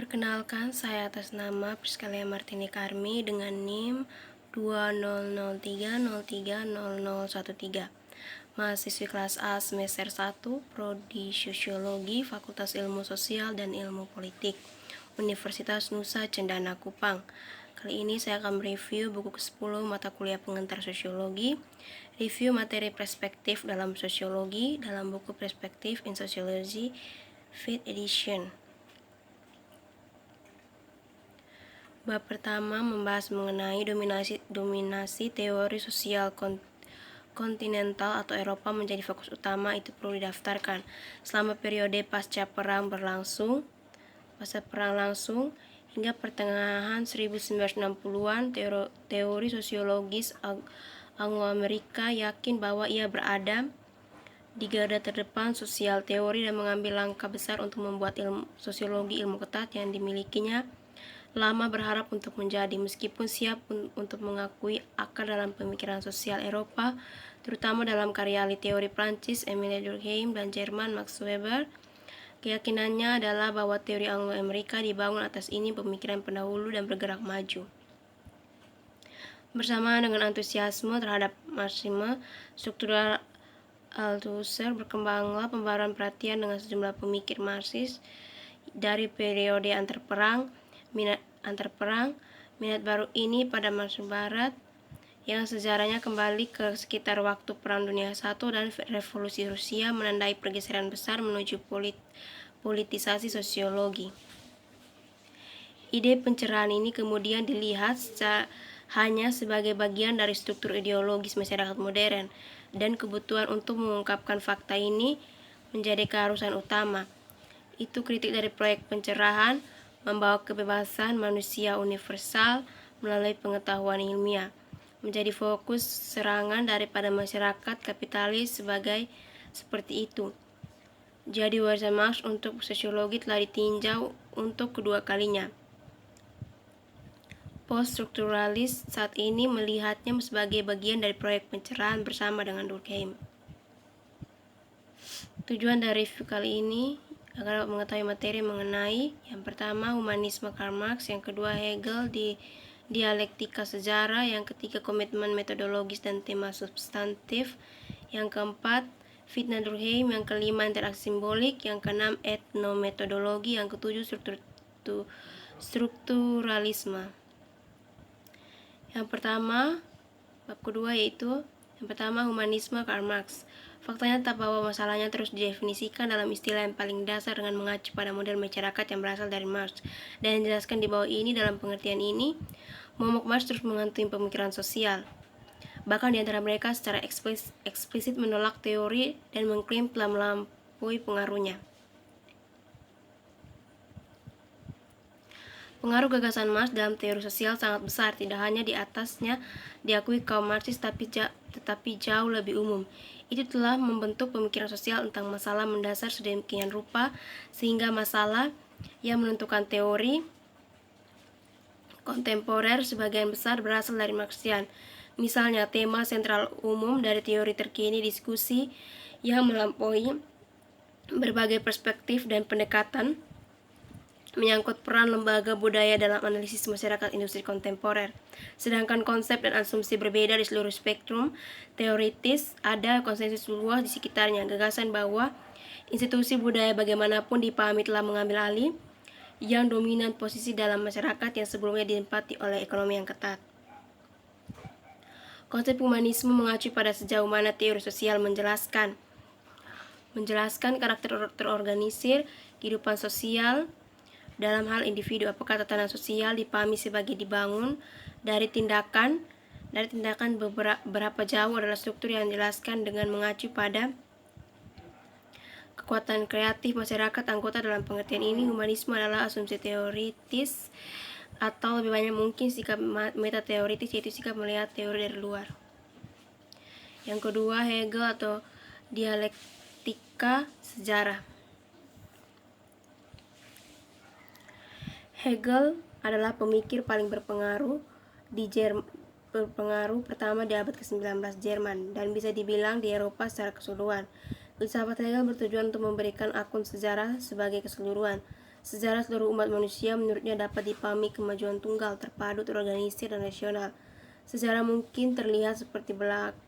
Perkenalkan, saya atas nama Priskalia Martini Karmi dengan NIM 2003030013, mahasiswi kelas A semester 1, Prodi Sosiologi, Fakultas Ilmu Sosial dan Ilmu Politik, Universitas Nusa Cendana Kupang. Kali ini saya akan mereview buku ke-10 mata kuliah pengantar sosiologi, review materi perspektif dalam sosiologi dalam buku Perspective in Sociology 5th edition. Bab pertama membahas mengenai dominasi teori sosial kontinental atau Eropa menjadi fokus utama. Itu perlu didaftarkan. Selama periode pasca perang langsung hingga pertengahan 1960-an, teori sosiologis Anglo-Amerika yakin bahwa ia berada di garda terdepan sosial teori dan mengambil langkah besar untuk membuat sosiologi ilmu ketat yang dimilikinya lama berharap untuk menjadi, meskipun siap untuk mengakui akar dalam pemikiran sosial Eropa, terutama dalam karya ahli teori Prancis Émile Durkheim dan Jerman Max Weber. Keyakinannya adalah bahwa teori Anglo-Amerika dibangun atas ini pemikiran pendahulu dan bergerak maju. Bersamaan dengan antusiasme terhadap Marxisme struktural Althusser, berkembanglah pembaruan perhatian dengan sejumlah pemikir Marxis dari periode antarperang. Minat baru ini pada Marxisme Barat yang sejarahnya kembali ke sekitar waktu Perang Dunia I dan Revolusi Rusia menandai pergeseran besar menuju politisasi sosiologi. Ide pencerahan ini kemudian dilihat hanya sebagai bagian dari struktur ideologis masyarakat modern, dan kebutuhan untuk mengungkapkan fakta ini menjadi keharusan utama. Itu kritik dari proyek pencerahan membawa kebebasan manusia universal melalui pengetahuan ilmiah menjadi fokus serangan daripada masyarakat kapitalis seperti itu. Jadi warisan Marx untuk sosiologi telah ditinjau untuk kedua kalinya. Post-strukturalis saat ini melihatnya sebagai bagian dari proyek pencerahan bersama dengan Durkheim. Tujuan dari review kali ini agar mengetahui materi mengenai yang pertama humanisme Karl Marx, yang kedua Hegel di dialektika sejarah, yang ketiga komitmen metodologis dan tema substantif, yang keempat fitnah Durkheim, yang kelima interaksi simbolik, yang keenam etnometodologi, yang ketujuh strukturalisme. Yang pertama, bab kedua yaitu yang pertama humanisme Karl Marx. Faktanya tetap bahwa masalahnya terus didefinisikan dalam istilah yang paling dasar dengan mengacu pada model masyarakat yang berasal dari Marx, dan dijelaskan di bawah ini. Dalam pengertian ini, momok Marx terus menghantui pemikiran sosial. Bahkan di antara mereka secara eksplisit menolak teori dan mengklaim telah melampaui pengaruhnya. Pengaruh gagasan Marx dalam teori sosial sangat besar, tidak hanya di atasnya diakui kaum Marxis tetapi jauh lebih umum. Itu telah membentuk pemikiran sosial tentang masalah mendasar sedemikian rupa sehingga masalah yang menentukan teori kontemporer sebagian besar berasal dari Marxian. Misalnya, tema sentral umum dari teori terkini diskusi yang melampaui berbagai perspektif dan pendekatan menyangkut peran lembaga budaya dalam analisis masyarakat industri kontemporer. Sedangkan konsep dan asumsi berbeda di seluruh spektrum teoritis, ada konsensus luas di sekitarnya. Gagasan bahwa institusi budaya bagaimanapun dipahami telah mengambil alih yang dominan posisi dalam masyarakat yang sebelumnya ditempati oleh ekonomi yang ketat. Konsep humanisme mengacu pada sejauh mana teori sosial menjelaskan karakter terorganisir kehidupan sosial dalam hal individu. Apakah tatanan sosial dipahami sebagai dibangun dari tindakan berapa jauh adalah struktur yang dijelaskan dengan mengacu pada kekuatan kreatif masyarakat anggota. Dalam pengertian ini, humanisme adalah asumsi teoritis atau lebih banyak mungkin sikap metateoritis, yaitu sikap melihat teori dari luar. Yang kedua, Hegel atau dialektika sejarah. Hegel adalah pemikir paling berpengaruh pertama di abad ke-19 Jerman dan bisa dibilang di Eropa secara keseluruhan. Filsafat Hegel bertujuan untuk memberikan akun sejarah sebagai keseluruhan. Sejarah seluruh umat manusia menurutnya dapat dipahami kemajuan tunggal, terpadu, terorganisir, dan rasional. Sejarah mungkin terlihat seperti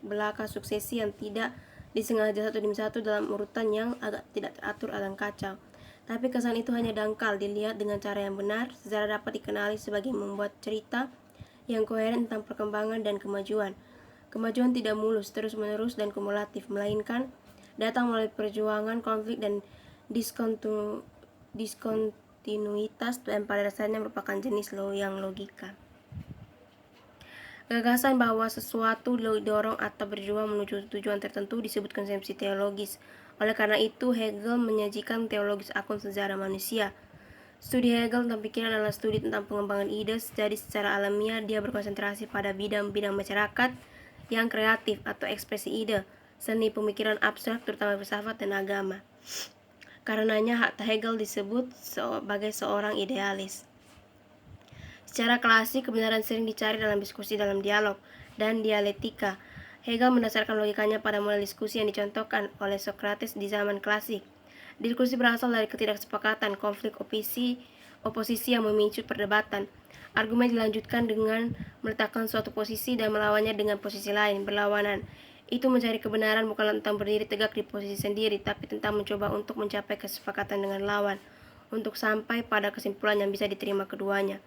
belaka suksesi yang tidak disengaja satu demi satu dalam urutan yang agak tidak teratur dan kacau. Tapi kesan itu hanya dangkal dilihat dengan cara yang benar. Sejarah dapat dikenali sebagai membuat cerita yang koheren tentang perkembangan dan kemajuan. Kemajuan tidak mulus, terus-menerus, dan kumulatif, melainkan datang melalui perjuangan, konflik, dan diskontinuitas, dan pada dasarnya merupakan jenis yang logika. Gagasan bahwa sesuatu didorong atau berjuang menuju tujuan tertentu disebut konsepsi teologis. Oleh karena itu, Hegel menyajikan teologis akun sejarah manusia. Studi Hegel tentang pikiran adalah studi tentang pengembangan ide, jadi secara alamiah dia berkonsentrasi pada bidang-bidang masyarakat yang kreatif atau ekspresi ide, seni pemikiran abstrak, terutama filsafat dan agama. Karenanya Hegel disebut sebagai seorang idealis. Secara klasik, kebenaran sering dicari dalam diskusi, dalam dialog, dan dialektika. Hegel mendasarkan logikanya pada model diskusi yang dicontohkan oleh Socrates di zaman klasik. Diskusi berasal dari ketidaksepakatan, konflik oposisi yang memicu perdebatan. Argumen dilanjutkan dengan meletakkan suatu posisi dan melawannya dengan posisi lain, berlawanan. Itu mencari kebenaran bukanlah tentang berdiri tegak di posisi sendiri, tapi tentang mencoba untuk mencapai kesepakatan dengan lawan, untuk sampai pada kesimpulan yang bisa diterima keduanya.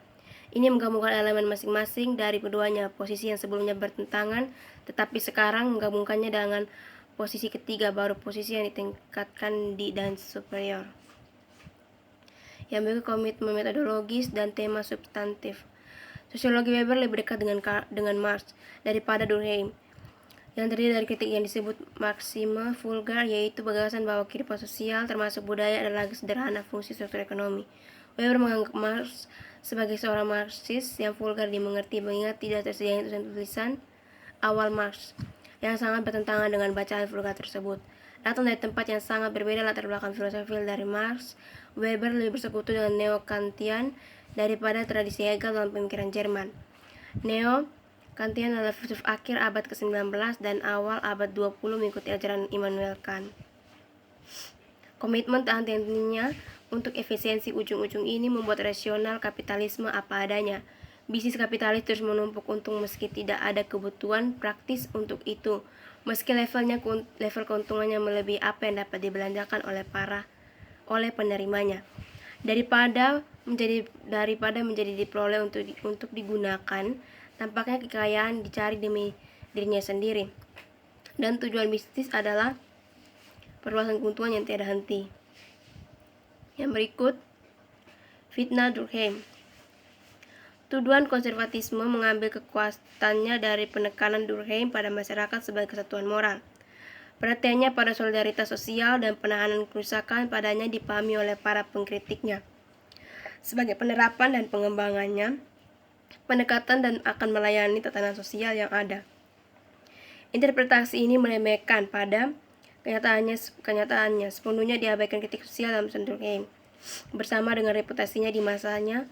Ini menggabungkan elemen masing-masing dari keduanya, posisi yang sebelumnya bertentangan, tetapi sekarang menggabungkannya dengan posisi ketiga, baru posisi yang ditingkatkan dan superior, yang memiliki komitmen metodologis dan tema substantif. Sosiologi Weber lebih dekat dengan Marx daripada Durkheim, yang terdiri dari kritik yang disebut Marxisme vulgar, yaitu gagasan bahwa kehidupan sosial termasuk budaya adalah sederhana fungsi struktur ekonomi. Weber menganggap Marx sebagai seorang Marxis yang vulgar dimengerti mengingat tidak tersedianya tulisan awal Marx yang sangat bertentangan dengan bacaan vulgar tersebut. Datang dari tempat yang sangat berbeda latar belakang filosofil dari Marx, Weber lebih bersekutu dengan Neo-Kantian daripada tradisi Hegel dalam pemikiran Jerman. Neo-Kantian adalah filsuf akhir abad ke-19 dan awal abad 20 mengikuti ajaran Immanuel Kant. Komitmen tak henti-hentinya untuk efisiensi ujung-ujung ini membuat rasional kapitalisme apa adanya. Bisnis kapitalis terus menumpuk untung meski tidak ada kebutuhan praktis untuk itu, meski level keuntungannya melebihi apa yang dapat dibelanjakan oleh penerimanya. Daripada menjadi diperoleh untuk digunakan, tampaknya kekayaan dicari demi dirinya sendiri. Dan tujuan bisnis adalah perluasan keuntungan yang tiada henti. Yang berikut, fitnah Durkheim. Tuduhan konservatisme mengambil kekuatannya dari penekanan Durkheim pada masyarakat sebagai kesatuan moral. Perhatiannya pada solidaritas sosial dan penahanan kerusakan padanya dipahami oleh para pengkritiknya sebagai penerapan dan pengembangannya pendekatan dan akan melayani tatanan sosial yang ada. Interpretasi ini meremehkan pada kenyataannya sepenuhnya diabaikan kritik sosial dalam Durkheim, bersama dengan reputasinya di masanya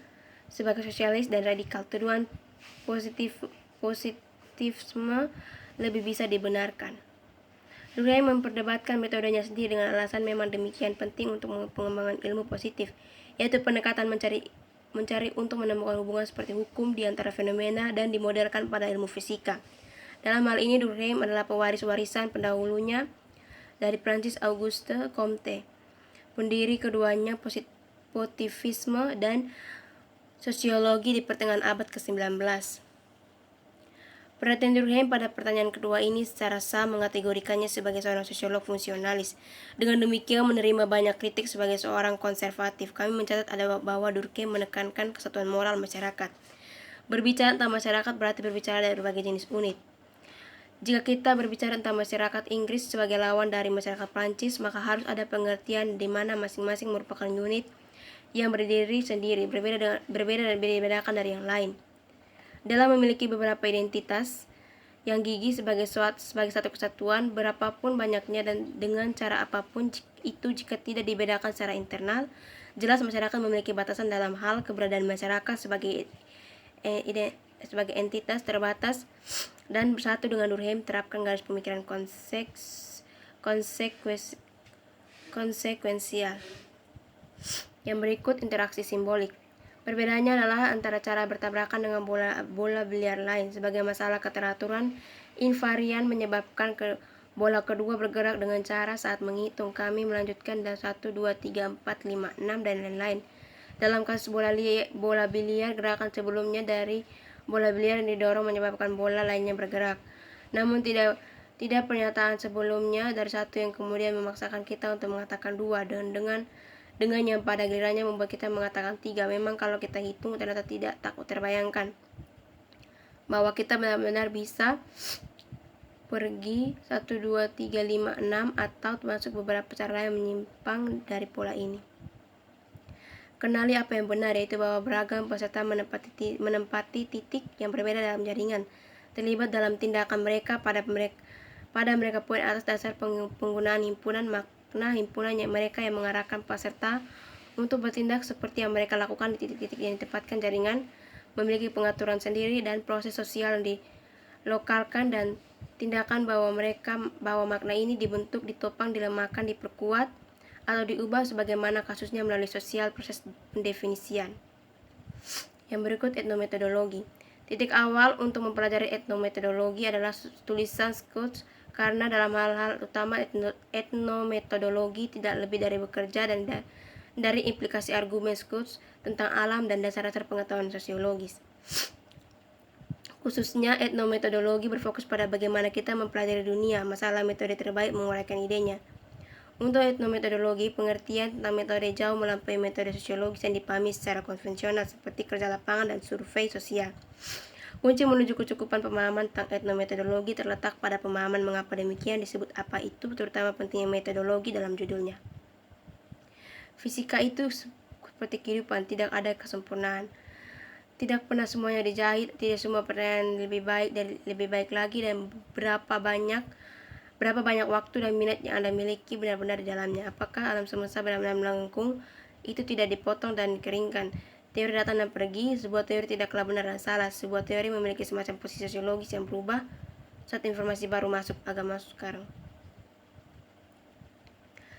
sebagai sosialis dan radikal. Tuduhan positifisme lebih bisa dibenarkan. Durkheim memperdebatkan metodenya sendiri dengan alasan memang demikian penting untuk pengembangan ilmu positif, yaitu pendekatan mencari untuk menemukan hubungan seperti hukum di antara fenomena dan dimodelkan pada ilmu fisika. Dalam hal ini Durkheim adalah pewaris warisan pendahulunya dari Prancis Auguste Comte, pendiri keduanya positivisme dan sosiologi di pertengahan abad ke-19. Perhatian Durkheim pada pertanyaan kedua ini secara sah mengategorikannya sebagai seorang sosiolog fungsionalis. Dengan demikian menerima banyak kritik sebagai seorang konservatif. Kami mencatat bahwa Durkheim menekankan kesatuan moral masyarakat. Berbicara tentang masyarakat berarti berbicara dari berbagai jenis unit. Jika kita berbicara tentang masyarakat Inggris sebagai lawan dari masyarakat Prancis, maka harus ada pengertian di mana masing-masing merupakan unit yang berdiri sendiri, berbeda dan dibedakan dari yang lain. Dalam memiliki beberapa identitas yang gigih sebagai satu kesatuan, berapapun banyaknya dan dengan cara apapun itu jika tidak dibedakan secara internal, jelas masyarakat memiliki batasan dalam hal keberadaan masyarakat sebagai entitas terbatas dan bersatu dengan Durkheim terapkan garis pemikiran konsekuensial. Yang berikut interaksi simbolik. Perbedaannya adalah antara cara bertabrakan dengan bola biliar lain. Sebagai masalah keteraturan, invarian menyebabkan bola kedua bergerak dengan cara saat menghitung. Kami melanjutkan dari 1, 2, 3, 4, 5, 6, dan lain-lain. Dalam kasus bola biliar, gerakan sebelumnya dari bola biliar yang didorong menyebabkan bola lainnya bergerak. Namun tidak pernyataan sebelumnya dari satu yang kemudian memaksakan kita untuk mengatakan dua, dengan yang pada gilirannya membuat kita mengatakan tiga. Memang kalau kita hitung ternyata tidak terbayangkan bahwa kita benar-benar bisa pergi 1, 2, 3, 5, 6 atau termasuk beberapa cara yang menyimpang dari pola ini. Kenali apa yang benar, yaitu bahwa beragam peserta menempati titik yang berbeda dalam jaringan, terlibat dalam tindakan mereka pada mereka poin atas dasar penggunaan himpunan makna himpunan mereka yang mengarahkan peserta untuk bertindak seperti yang mereka lakukan di titik-titik yang ditempatkan jaringan, memiliki pengaturan sendiri dan proses sosial yang dilokalkan dan tindakan bahwa makna ini dibentuk, ditopang, dilemahkan, diperkuat, atau diubah sebagaimana kasusnya melalui sosial proses pendefinisian. Yang berikut etnometodologi. Titik awal untuk mempelajari etnometodologi adalah tulisan Schultz, karena dalam hal-hal utama etnometodologi tidak lebih dari bekerja dan dari implikasi argumen Schultz tentang alam dan dasar-dasar pengetahuan sosiologis. Khususnya etnometodologi berfokus pada bagaimana kita mempelajari dunia, masalah metode terbaik menguraikan idenya. Untuk etnometodologi, pengertian tentang metode jauh melampaui metode sosiologis yang dipahami secara konvensional seperti kerja lapangan dan survei sosial. Kunci menuju kecukupan pemahaman tentang etnometodologi terletak pada pemahaman mengapa demikian disebut apa itu, terutama pentingnya metodologi dalam judulnya. Fisika itu seperti kehidupan, tidak ada kesempurnaan. Tidak pernah semuanya dijahit, tidak semua pertanyaan lebih baik lagi, dan berapa banyak waktu dan minat yang Anda miliki benar-benar di dalamnya. Apakah alam semesta benar-benar melengkung? Itu tidak dipotong dan dikeringkan. Teori datang dan pergi. Sebuah teori tidaklah benar dan salah. Sebuah teori memiliki semacam posisi sosiologis yang berubah saat informasi baru masuk, agama sekarang.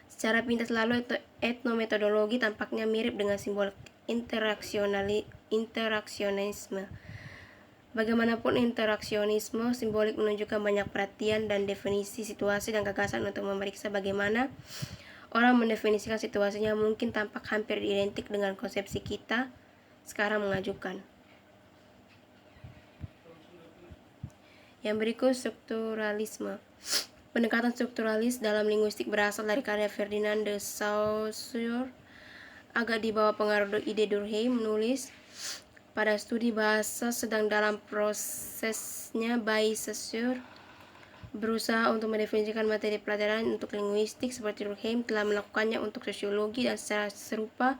Secara pintas lalu, etnometodologi tampaknya mirip dengan simbol interaksionisme. Bagaimanapun interaksionisme simbolik menunjukkan banyak perhatian dan definisi situasi dan gagasan untuk memeriksa bagaimana orang mendefinisikan situasinya mungkin tampak hampir identik dengan konsepsi kita sekarang mengajukan. Yang berikut strukturalisme. Pendekatan strukturalis dalam linguistik berasal dari karya Ferdinand de Saussure, agak di bawah pengaruh ide Durkheim, menulis pada studi bahasa sedang dalam prosesnya by Saussure berusaha untuk mendefinisikan materi pelajaran untuk linguistik seperti Durkheim telah melakukannya untuk sosiologi, dan secara serupa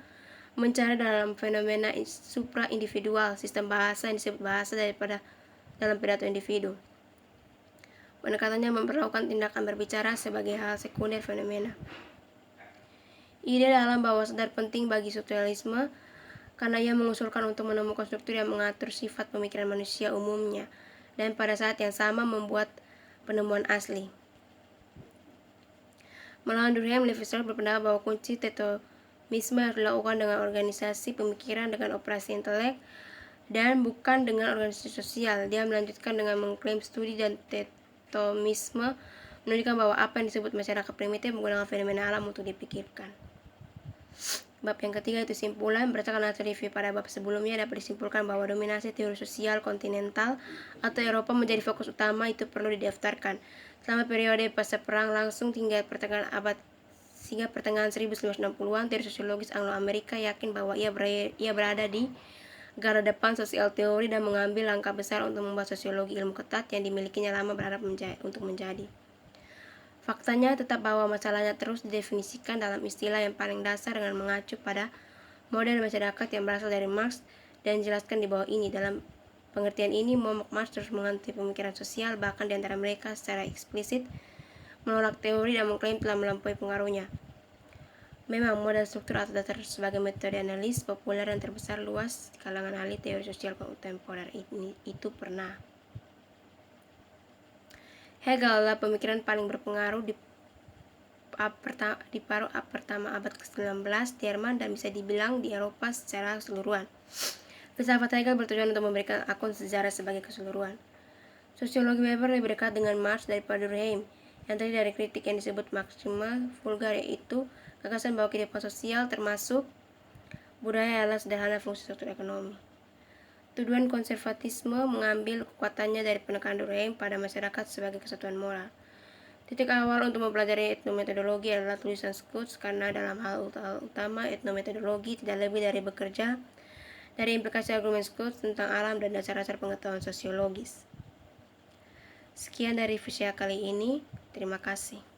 mencari dalam fenomena supra-individual sistem bahasa yang disebut bahasa daripada dalam pidato individu. Pendekatannya memperlakukan tindakan berbicara sebagai hal sekunder fenomena. Ide dalam bawah sadar penting bagi strukturalisme karena ia mengusulkan untuk menemukan struktur yang mengatur sifat pemikiran manusia umumnya dan pada saat yang sama membuat penemuan asli. Malahan Durkheim Levi-Strauss berpendapat bahwa kunci tetomisme harus dilakukan dengan organisasi pemikiran dengan operasi intelek dan bukan dengan organisasi sosial. Dia melanjutkan dengan mengklaim studi dan tetomisme menunjukkan bahwa apa yang disebut masyarakat primitif menggunakan fenomena alam untuk dipikirkan. Bab yang ketiga itu simpulan. Berdasarkan hasil review pada bab sebelumnya dapat disimpulkan bahwa dominasi teori sosial kontinental atau Eropa menjadi fokus utama itu perlu didaftarkan. Selama periode pasca perang langsung hingga pertengahan 1960-an, teori sosiologis Anglo-Amerika yakin bahwa ia berada di garda depan sosial teori dan mengambil langkah besar untuk membuat sosiologi ilmu ketat yang dimilikinya lama berharap untuk menjadi. Faktanya tetap bahwa masalahnya terus didefinisikan dalam istilah yang paling dasar dengan mengacu pada model masyarakat yang berasal dari Marx dan dijelaskan di bawah ini. Dalam pengertian ini, Marx terus menghantui pemikiran sosial, bahkan di antara mereka secara eksplisit menolak teori dan mengklaim telah melampaui pengaruhnya. Memang model struktur atau dasar sebagai metode analis populer dan terbesar luas di kalangan ahli teori sosial kontemporer itu pernah. Hegel adalah pemikiran paling berpengaruh pertama abad ke-19 di Jerman dan bisa dibilang di Eropa secara keseluruhan. Filsafat Hegel bertujuan untuk memberikan akun sejarah sebagai keseluruhan. Sosiologi Weber lebih dekat dengan Marx daripada Durkheim, yang terdiri dari kritik yang disebut maksimal vulgar, yaitu gagasan bahwa kehidupan sosial termasuk budaya adalah sederhana fungsi struktur ekonomi. Tuduhan konservatisme mengambil kekuatannya dari penekanan Durkheim pada masyarakat sebagai kesatuan moral. Titik awal untuk mempelajari etnometodologi adalah tulisan Schutz, karena dalam hal utama etnometodologi tidak lebih dari bekerja dari implikasi argumen Schutz tentang alam dan dasar-dasar pengetahuan sosiologis. Sekian dari Fuchsia kali ini. Terima kasih.